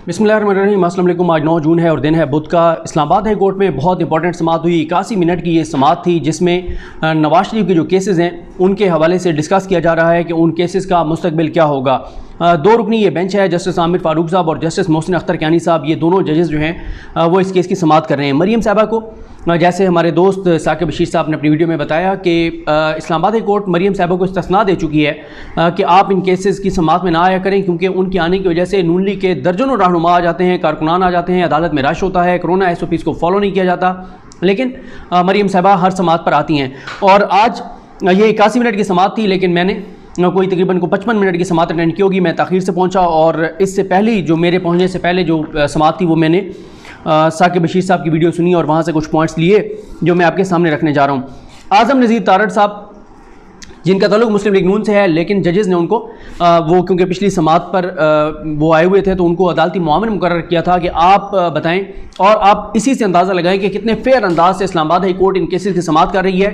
बिस्मिल्लाहिर्रहमानिर्रहीम। अस्सलाम वालेकुम। आज 9 जून है और दिन है बुध का। इस्लामाबाद हाई कोर्ट में बहुत इंपॉर्टेंट समाअत हुई। 81 मिनट की ये समाअत थी जिसमें नवाज शरीफ के जो केसेस हैं उनके हवाले से डिस्कस किया जा रहा है कि उन केसेस का मुस्तकबिल क्या होगा। 2 रुकनी ये बेंच है, जस्टिस आमिर फारूक साहब और जस्टिस मोहसिन अख्तर कियानी साहब। ये दोनों जजेस जो हैं वो इस केस की समाअत कर रहे हैं। मरीम साहबा को, जैसे हमारे दोस्त साकिब बशीर साहब ने अपनी वीडियो में बताया कि इस्लामाबाद हाई कोर्ट मरीम साहबा को इस्तिस्ना दे चुकी है कि आप इन केसेस की समाअत में ना आया करें, क्योंकि उनके आने की वजह से नून लीग के दर्जनों रहनुमा आ जाते हैं, कारकुनान आ जाते हैं, अदालत में रश होता है, कोरोना SOPs को फॉलो नहीं किया जाता। लेकिन मरीम साहबा हर समाअत पर आती हैं और आज ये 81 मिनट की समाअत थी, लेकिन मैंने कोई तकरीबन 55 मिनट की समाअत अटेंड की होगी। मैं ताख़ीर से पहुंचा और इससे पहले जो मेरे पहुंचने से पहले जो समाअत थी वो मैंने साकिब बशीर साहब की वीडियो सुनी और वहाँ से कुछ पॉइंट्स लिए जो मैं आपके सामने रखने जा रहा हूँ। आज़म नज़ीर तारड़ साहब, जिनका ताल्लुक मुस्लिम लीग नून से है, लेकिन जजेस ने उनको वो क्योंकि पिछली समाअत पर वो आए हुए थे तो उनको अदालती मुआविन मुकर्रर किया था कि आप बताएं और आप इसी से अंदाज़ा लगाएं कि कितने फेयर अंदाज से इस्लामाबाद हाई कोर्ट इन केसेस की समाअत कर रही है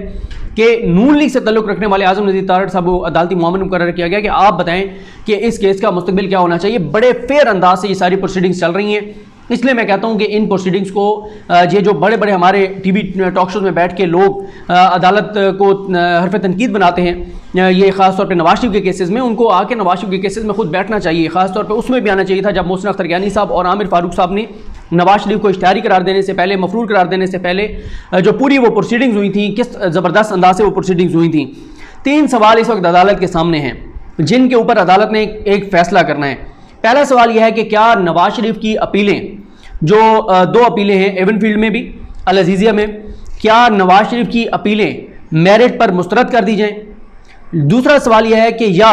कि नून लीग से ताल्लुक़ रखने वाले आज़म नज़ीर तारड़ साहब को अदालती मुआविन मुकर्रर किया गया कि आप बताएं कि इस केस का मुस्तकबिल क्या होना चाहिए। बड़े फेयर अंदाज से ये सारी प्रोसीडिंग्स चल रही हैं, इसलिए मैं कहता हूं कि इन प्रोसीडिंग्स को ये जो बड़े बड़े हमारे टीवी टॉक शोज में बैठ के लोग अदालत को हरफ तनकीद बनाते हैं, ये ख़ास तौर पे नवाज शरीफ के केसेस में, उनको आके नवाज शरीफ के केसेस में खुद बैठना चाहिए। ख़ास तौर पे उसमें भी आना चाहिए था जब मोहसिन अख्तर कियानी साहब और आमिर फारूक साहब ने नवाज शरीफ को इश्तिहारी करार देने से पहले, मफरूर करार देने से पहले जो पूरी वो प्रोसीडिंग्स हुई थी, किस ज़बरदस्त अंदाज से वो प्रोसीडिंग्स हुई थी। 3 सवाल इस वक्त अदालत के सामने हैं जिनके ऊपर अदालत ने एक फ़ैसला करना है। पहला सवाल यह है कि क्या नवाज शरीफ की अपीलें, जो 2 अपीलें हैं एवनफील्ड में भी, अल अज़ीज़िया में, क्या नवाज शरीफ की अपीलें मेरिट पर मुस्तरद कर दी जाएं। दूसरा सवाल यह है कि या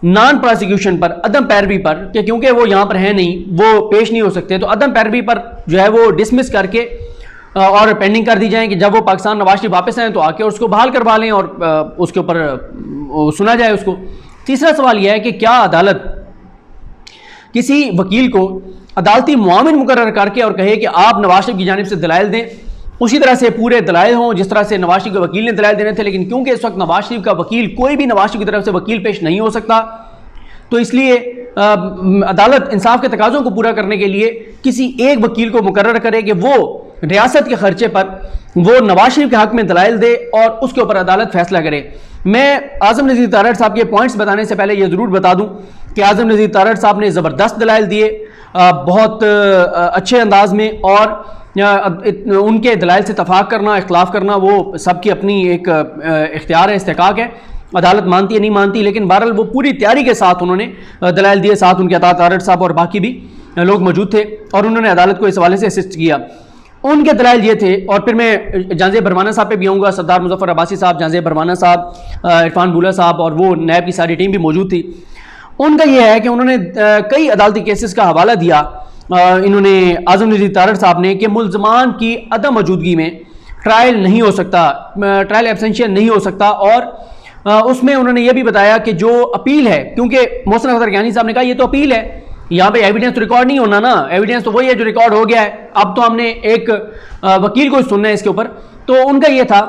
नॉन प्रोसिक्यूशन पर, अदम पैरवी पर, कि क्योंकि वो यहाँ पर है नहीं, वो पेश नहीं हो सकते, तो अदम पैरवी पर जो है वो डिसमिस करके और पेंडिंग कर दी जाए कि जब वो पाकिस्तान नवाज शरीफ वापस आए तो आके और उसको बहाल करवा लें और उसके ऊपर सुना जाए उसको। तीसरा सवाल यह है कि क्या अदालत किसी वकील को अदालती मुआविन मुकर्रर करके और कहे कि आप नवाज शरीफ की जानिब से दलाइल दें, उसी तरह से पूरे दलाइल हों जिस तरह से नवाज शरीफ के वकील ने दलाइल देने थे, लेकिन क्योंकि इस वक्त नवाज शरीफ का वकील, कोई भी नवाज शरीफ की तरफ से वकील पेश नहीं हो सकता, तो इसलिए अदालत इंसाफ के तकाज़ों को पूरा करने के लिए किसी एक वकील को मुकर्रर करे कि वो रियासत के खर्चे पर वो नवाज शरीफ के हक में दलाइल दे और उसके ऊपर अदालत फैसला करे। मैं आज़म नज़ीर तारड़ साहब के पॉइंट्स बताने से पहले ये ज़रूर बता दूं कि आज़म नज़ीर तारड़ साहब ने ज़बरदस्त दलाइल दिए, बहुत अच्छे अंदाज में, और उनके दलाइल से इत्तफाक करना, इख्तिलाफ करना, वो सबकी अपनी एक इख्तियार है, इस्तेकाक है, अदालत मानती है नहीं मानती, लेकिन बहरहाल वो पूरी तैयारी के साथ उन्होंने दलाइल दिए। साथ उनके अता तारड़ साहब और बाकी भी लोग मौजूद थे और उन्होंने अदालत को इस हवाले से असिस्ट किया। उनके दलाइल ये थे, और फिर मैं जांज़ेब भरवाना साहब पे भी आऊँगा, सरदार मुज़फ़्फ़र अब्बासी साहब, जांज़ेब भरवाना साहब, इरफान बुला साहब और वो नैब की सारी टीम भी मौजूद थी। उनका यह है कि उन्होंने कई अदालती केसेस का हवाला दिया, इन्होंने आज़म नज़ीर तारड़ साहब ने, कि मुल्ज़मान की अदम मौजूदगी में ट्रायल नहीं हो सकता, ट्रायल एब्सेंशियल नहीं हो सकता। और उसमें उन्होंने यह भी बताया कि जो अपील है, क्योंकि मोहसिन अख्तर कियानी साहब ने कहा ये तो अपील है, यहाँ पे एविडेंस तो रिकॉर्ड नहीं होना ना, एविडेंस तो वही है जो रिकॉर्ड हो गया है, अब तो हमने एक वकील को सुनना है इसके ऊपर। तो उनका यह था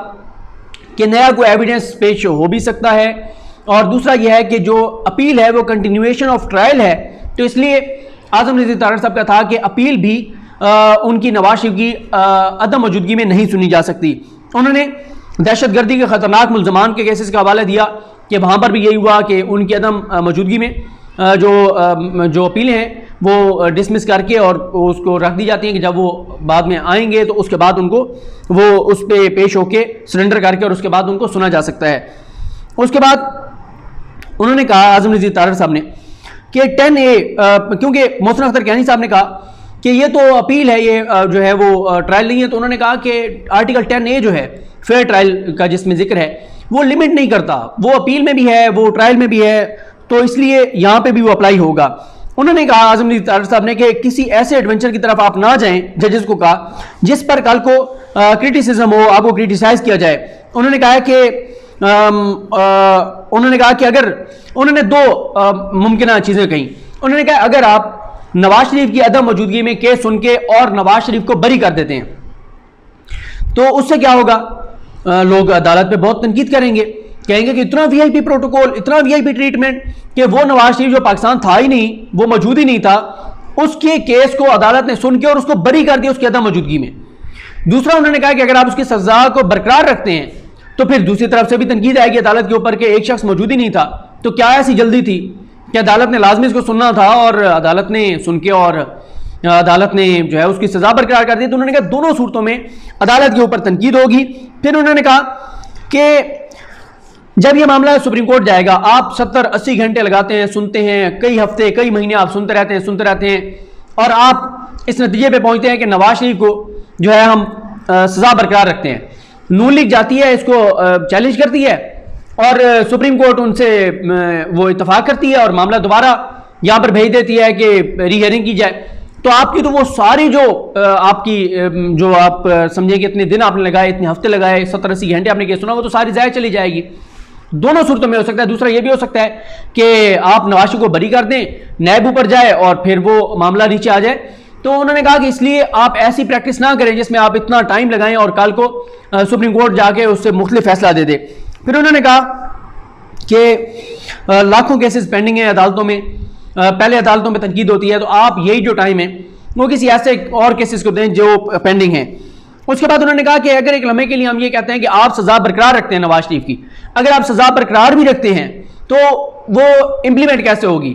कि नया कोई एविडेंस पेश हो भी सकता है, और दूसरा यह है कि जो अपील है वो कंटिन्यूएशन ऑफ ट्रायल है, तो इसलिए आज़म नज़ीर तारड़ साहब का था कि अपील भी उनकी नवाज शरीफ की अदम मौजूदगी में नहीं सुनी जा सकती। उन्होंने दहशतगर्दी के ख़तरनाक मुल्ज़मान के केसेस का हवाला दिया कि वहाँ पर भी यही हुआ कि उनकी अदम मौजूदगी में जो अपीलें हैं वो डिसमिस करके और उसको रख दी जाती हैं कि जब वो बाद में आएंगे तो उसके बाद उनको वो उस पर पेश होके सरेंडर करके और उसके बाद उनको सुना जा सकता है। उसके बाद उन्होंने कहा, आज़म नज़ीर तारड़ साहब ने, कि 10A, क्योंकि मोहसिन अख्तर कियानी साहब ने कहा कि ये तो अपील है, ये जो है वो ट्रायल नहीं है, तो उन्होंने कहा कि आर्टिकल 10A जो है फेयर ट्रायल का, जिसमें जिक्र है, वो लिमिट नहीं करता, वो अपील में भी है, वो ट्रायल में भी है, तो इसलिए यहाँ पे भी वो अप्लाई होगा। उन्होंने कहा आज़म नज़ीर तारड़ साहब ने कि किसी ऐसे एडवेंचर की तरफ आप ना जाएं, जजेस को कहा, जिस पर कल को क्रिटिसिज्म हो, आपको क्रिटिसाइज किया जाए। उन्होंने कहा कि अगर उन्होंने 2 मुमकिन चीज़ें कही। उन्होंने कहा अगर आप नवाज शरीफ की अदम मौजूदगी में केस सुन के और नवाज शरीफ को बरी कर देते हैं तो उससे क्या होगा, लोग अदालत पे बहुत तनकीद करेंगे, कहेंगे कि इतना वीआईपी प्रोटोकॉल, इतना वीआईपी ट्रीटमेंट कि वो नवाज शरीफ जो पाकिस्तान था ही नहीं, वो मौजूद ही नहीं था, उसके केस को अदालत ने सुन के और उसको बरी कर दिया उसकी अदम मौजूदगी में। दूसरा उन्होंने कहा कि अगर आप उसकी सजा को बरकरार रखते हैं तो फिर दूसरी तरफ से भी तनकीद आएगी अदालत के ऊपर कि एक शख्स मौजूद ही नहीं था, तो क्या ऐसी जल्दी थी कि अदालत ने लाजमी इसको सुनना था और अदालत ने सुन के और अदालत ने जो है उसकी सजा बरकरार कर दी। तो उन्होंने कहा दोनों सूरतों में अदालत के ऊपर तनकीद होगी। फिर उन्होंने कहा कि जब यह मामला सुप्रीम कोर्ट जाएगा, आप 70-80 घंटे लगाते हैं, सुनते हैं, कई हफ्ते कई महीने आप सुनते रहते हैं और आप इस नतीजे पे पहुंचते हैं कि नवाज शरीफ को जो है हम सजा बरकरार रखते हैं। नून लीग जाती है, इसको चैलेंज करती है और सुप्रीम कोर्ट उनसे वो इत्तफाक करती है और मामला दोबारा यहां पर भेज देती है कि रीहियरिंग की जाए। तो आपकी तो वो सारी जो आपकी जो आप समझे कि इतने दिन आपने लगाए, इतने हफ्ते लगाए, 70-80 घंटे आपने केस सुना, वो तो सारी ज़ाया चली जाएगी। दोनों सूरतों में हो सकता है। दूसरा ये भी हो सकता है कि आप नवाज शरीफ को बरी कर दें, नैब ऊपर जाए और फिर वो मामला नीचे आ जाए। तो उन्होंने कहा कि इसलिए आप ऐसी प्रैक्टिस ना करें जिसमें आप इतना टाइम लगाएं और कल को सुप्रीम कोर्ट जाके उससे मुख्तलिफ फैसला दे दे। फिर उन्होंने कहा कि लाखों केसेस पेंडिंग हैं अदालतों में, पहले अदालतों में तनकीद होती है, तो आप यही जो टाइम है वो किसी ऐसे और केसेस को दें जो पेंडिंग हैं। उसके बाद उन्होंने कहा कि अगर एक लम्हे के लिए हम ये कहते हैं कि आप सजा बरकरार रखते हैं नवाज शरीफ की, अगर आप सजा बरकरार भी रखते हैं तो वो इंप्लीमेंट कैसे होगी?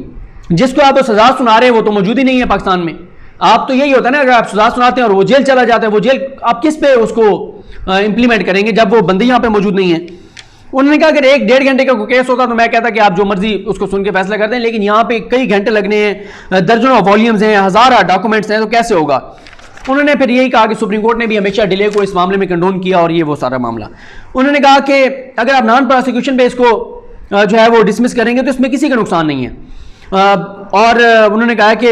जिसको आप सजा सुना रहे हैं वो तो मौजूद ही नहीं है पाकिस्तान में। आप तो यही होता है ना, अगर आप सजा सुनाते हैं और वो जेल चला जाता है, वो जेल आप किस पे उसको इंप्लीमेंट करेंगे जब वो बंदे यहाँ पे मौजूद नहीं है। उन्होंने कहा अगर 1-1.5 घंटे का केस होता तो मैं कहता कि आप जो मर्जी उसको सुन के फैसला कर दें, लेकिन यहाँ पे कई घंटे लगने हैं, दर्जनों वॉल्यूम्स हैं, हज़ार डॉक्यूमेंट्स हैं, तो कैसे होगा? उन्होंने फिर यही कहा कि सुप्रीम कोर्ट ने भी हमेशा डिले को इस मामले में कंडोन किया और ये वो सारा मामला। उन्होंने कहा कि अगर आप नॉन प्रोसिक्यूशन पे इसको जो है वो डिसमिस करेंगे तो इसमें किसी का नुकसान नहीं है। और उन्होंने कहा कि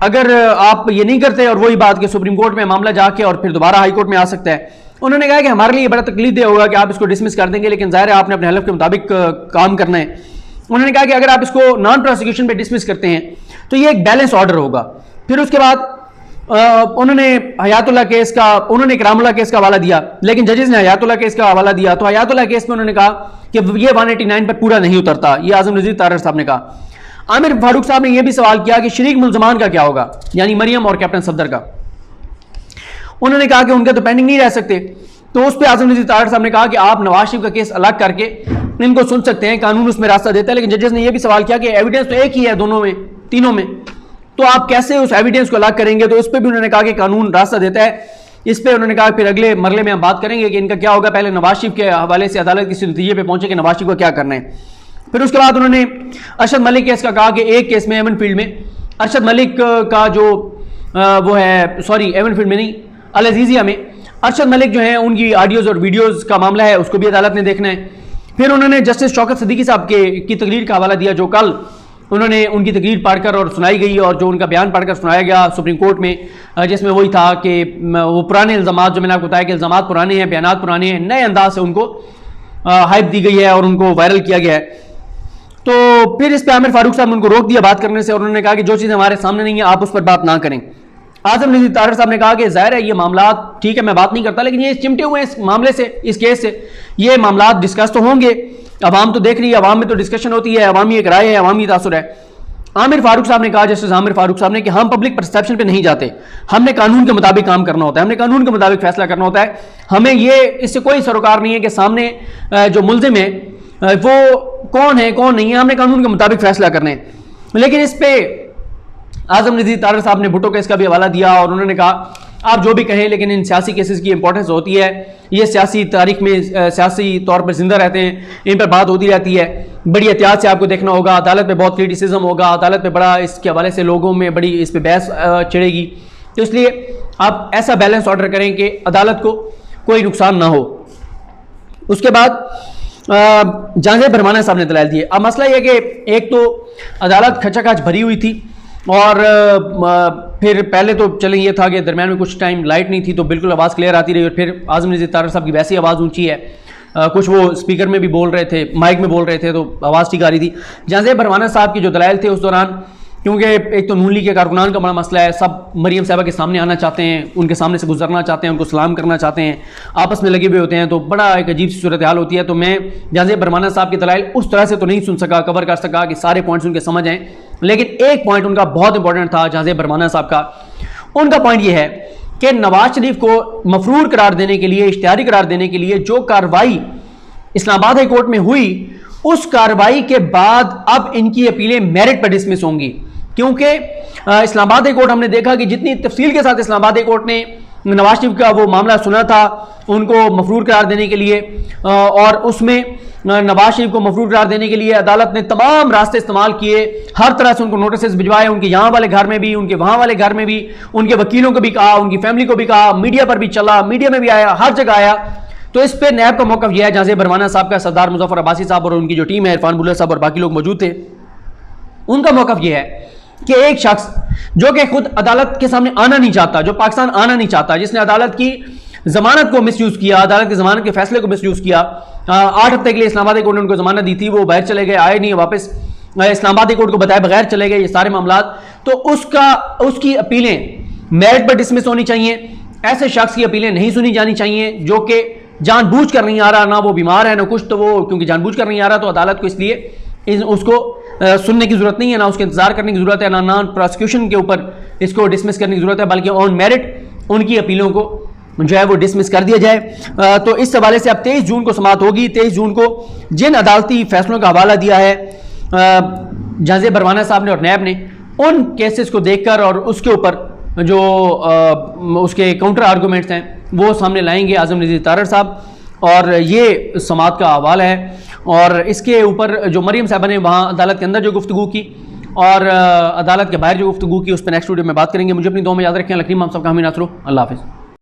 अगर आप ये नहीं करते और वही बात कि सुप्रीम कोर्ट में मामला जाके और फिर दोबारा हाई कोर्ट में आ सकता है, उन्होंने कहा कि हमारे लिए बड़ा तकलीफ होगा कि आप इसको डिसमिस कर देंगे, लेकिन जाहिर है आपने अपने हलफ के मुताबिक काम करना है। उन्होंने कहा कि अगर आप इसको नॉन प्रोसिक्यूशन पे डिसमिस करते हैं तो ये एक बैलेंस ऑर्डर होगा। फिर उसके बाद उन्होंने हयातुल्लाह केस का, उन्होंने इकरामुल्लाह केस का हवाला दिया, लेकिन जजेस ने हयातुल्लाह केस का हवाला दिया। तो हयातुल्लाह केस में उन्होंने कहा कि ये 189 पर पूरा नहीं उतरता, ये आजम नज़ीर तारड़ साहब ने कहा। आमिर फारूक साहब ने यह भी सवाल किया कि शरीक मुल्जमान का क्या होगा, यानी मरियम और कैप्टन सफदर का। उन्होंने कहा कि उनके तो पेंडिंग नहीं रह सकते। तो उस पर आजम नज़ीर तारड़ साहब ने कहा कि आप नवाज शरीफ का केस अलग करके इनको सुन सकते हैं, कानून उसमें रास्ता देता है। लेकिन जजेस ने यह भी सवाल किया कि एविडेंस तो एक ही है दोनों में, तीनों में, तो आप कैसे उस एविडेंस को अलग करेंगे? तो उस पर भी उन्होंने कहा कि कानून रास्ता देता है। इस पर उन्होंने कहा फिर अगले मरले में हम बात करेंगे कि इनका क्या होगा। पहले नवाज शरीफ के हवाले से अदालत किसी नतीजे पर पहुंचे कि नवाज शरीफ को क्या करना है। फिर उसके बाद उन्होंने अरशद मलिक केस का कहा कि एक केस में एवन फील्ड में अरशद मलिक का जो वो है, सॉरी एवन फील्ड में नहीं, अल अजीजिया में अरशद मलिक जो है उनकी ऑडियोज़ और वीडियोज़ का मामला है, उसको भी अदालत ने देखना है। फिर उन्होंने जस्टिस शौकत सिद्दीकी साहब की तकरीर का हवाला दिया, जो कल उन्होंने उनकी तकरीर पढ़कर और सुनाई गई और जो उनका बयान पढ़कर सुनाया गया सुप्रीम कोर्ट में, जिसमें वही था कि वो पुराने इल्ज़ामात, जो मैंने आपको बताया कि इल्ज़ामात पुराने हैं, बयानात पुराने हैं, नए अंदाज से उनको हाइप दी गई है और उनको वायरल किया गया है। तो फिर इस पर आमिर फारूक साहब ने उनको रोक दिया बात करने से और उन्होंने कहा कि जो चीज़ हमारे सामने नहीं है आप उस पर बात ना करें। आजम नज़ीर तारड़ साहब ने कहा कि जाहिर है ये मामला ठीक है, मैं बात नहीं करता, लेकिन ये चिमटे हुए इस मामले से, इस केस से, ये मामला डिस्कस तो होंगे, अवाम तो देख रही है, अवाम में तो डिस्कशन होती है, अवामी एक राय है, अवामी तासुर है। आमिर फारूक साहब ने कहा, जस्टिस आमिर फारूक साहब ने, कि हम पब्लिक परसेप्शन पे नहीं जाते, हमने कानून के मुताबिक काम करना होता है, हमने कानून के मुताबिक फैसला करना होता है। हमें ये इससे कोई सरोकार नहीं है कि सामने जो मुल्जिम है वो कौन है कौन नहीं है, हमने कानून के मुताबिक फैसला करना है। लेकिन इस पे आजम नज़ीर तारड़ साहब ने भुट्टो केस का भी हवाला दिया और उन्होंने कहा आप जो भी कहें, लेकिन इन सियासी केसेस की इंपॉर्टेंस होती है, ये सियासी तारीख में सियासी तौर पर जिंदा रहते हैं, इन पर बात होती रहती है, बड़ी एहतियात से आपको देखना होगा। अदालत पे बहुत क्रिटिसिज्म होगा, अदालत पे बड़ा इसके हवाले से लोगों में बड़ी इस पर बहस छिड़ेगी, तो इसलिए आप ऐसा बैलेंस ऑर्डर करें कि अदालत को कोई नुकसान ना हो। उसके बाद जांजे भरमाना साहब ने दलाइल दिए। अब मसला यह कि एक तो अदालत खचाखच भरी हुई थी और फिर पहले तो चले ये था कि दरमियान में कुछ टाइम लाइट नहीं थी तो बिल्कुल आवाज़ क्लियर आती रही, और फिर आज़म नज़ीर तारड़ साहब की वैसी आवाज़ ऊंची है, कुछ वो स्पीकर में भी बोल रहे थे, माइक में बोल रहे थे, तो आवाज़ ठीक आ रही थी। जांजे भरमाना साहब की जो दलाइल थे उस दौरान, क्योंकि एक तो नून लीग के कारकुनान का बड़ा मसला है, सब मरियम साहबा के सामने आना चाहते हैं, उनके सामने से गुजरना चाहते हैं, उनको सलाम करना चाहते हैं, आपस में लगे हुए होते हैं, तो बड़ा एक अजीब सी सूरत हाल होती है। तो मैं जांजे भरमाना साहब की दलाइल उस तरह से तो नहीं सुन सका, कवर कर सका कि सारे पॉइंट्स उनके समझ आएँ, लेकिन एक पॉइंट उनका बहुत इंपॉर्टेंट था जाज़े बरमाना साहब का। उनका पॉइंट यह है कि नवाज शरीफ को मफरूर करार देने के लिए, इश्तिहारी करार देने के लिए जो कार्रवाई इस्लामाबाद हाई कोर्ट में हुई, उस कार्रवाई के बाद अब इनकी अपीलें मेरिट पर डिसमिस होंगी, क्योंकि इस्लामाबाद हाई कोर्ट हमने देखा कि जितनी तफसील के साथ इस्लामाबाद हाई कोर्ट ने नवाज शरीफ का वो मामला सुना था उनको मफरूर करार देने के लिए, और उसमें नवाज शरीफ को मफरूर करार देने के लिए अदालत ने तमाम रास्ते इस्तेमाल किए, हर तरह से उनको नोटिस भिजवाए, उनके यहाँ वाले घर में भी, उनके वहाँ वाले घर में भी, उनके वकीलों को भी कहा, उनकी फैमिली को भी कहा, मीडिया पर भी चला, मीडिया में भी आया, हर जगह आया। तो इस पर नैब का मौक़िफ़ यह है, जाज़े बरमाना साहब का, सरदार मुजफ्फर अब्बासी साहब और उनकी जो टीम है, इरफान बुल्ला साहब और बाकी लोग मौजूद थे, उनका मौक़िफ़ यह है कि एक शख्स जो कि खुद अदालत के सामने आना नहीं चाहता, जो पाकिस्तान आना नहीं चाहता, जिसने अदालत की जमानत को मिसयूज किया, अदालत की जमानत के फैसले को मिसयूज किया, 8 हफ्ते के लिए इस्लामाबाद हाई कोर्ट ने उनको जमानत दी थी, वो बाहर चले गए, आए नहीं वापस, इस्लामाबाद हाई कोर्ट को बताए बगैर चले गए, ये सारे मामला, तो उसकी अपीलें मेरिट पर डिसमिस होनी चाहिए। ऐसे शख्स की अपीलें नहीं सुनी जानी चाहिए जो कि जानबूझ कर नहीं आ रहा, ना वो बीमार है ना कुछ, तो वो क्योंकि जानबूझ कर नहीं आ रहा तो अदालत को इसलिए उसको सुनने की जरूरत नहीं है, ना उसके इंतजार करने की जरूरत है, ना नॉन प्रोसिक्यूशन के ऊपर इसको डिसमिस करने की जरूरत है, बल्कि ऑन मेरिट उनकी अपीलों को जो है वो डिसमिस कर दिया जाए। तो इस हवाले से अब 23 जून को समाअत होगी। 23 जून को जिन अदालती फैसलों का हवाला दिया है जाज़े बरमाना साहब ने और नैब ने, उन केसेस को देखकर और उसके ऊपर जो उसके काउंटर आर्गूमेंट्स हैं वो सामने लाएंगे आज़म नज़ीर तारड़ साहब, और ये समाअत का हवाला है। और इसके ऊपर जो मरीम साहबा ने वहाँ अदालत के अंदर जो गुफ्तगू की और अदालत के बाहर जो गुफ्तगू की, उस पर नेक्स्ट वीडियो में बात करेंगे। मुझे अपनी दुआ में याद रखें। लकीम हम सबका हमें नासरो। अल्लाह हाफ़िज़।